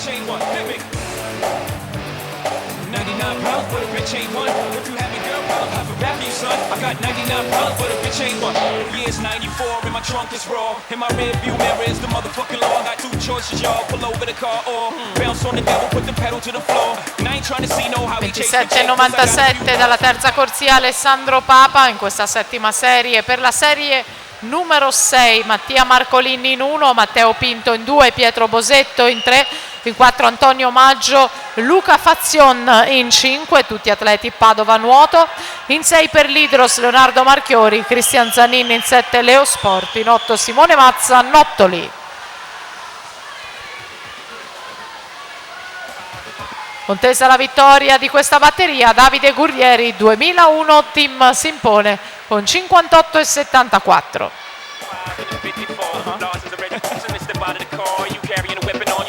ain't one. Hit me. 99 pounds, but a bitch ain't one. If you have me, girl, I'll have a rap you, son. I got 99 pounds, but a bitch ain't one. Years 94, and my trunk is raw. In my rear view mirror is the motherfucking law. I got two choices, y'all. Pull over the car or bounce on the devil, put the pedal to the floor. And I ain't trying to see no how he chase me. 27,97 dalla terza corsia Alessandro Papa in questa settima serie. Per la serie numero 6 Mattia Marcolini in 1, Matteo Pinto in 2, Pietro Bosetto in 3, in 4 Antonio Maggio, Luca Fazion in 5, tutti atleti Padova Nuoto, in 6 per l'Idros Leonardo Marchiori, Cristian Zanin in 7 Leo Sport, in 8 Simone Mazza Nottoli. Contesa la vittoria di questa batteria, Davide Gurrieri 2001 team si impone con 58,74.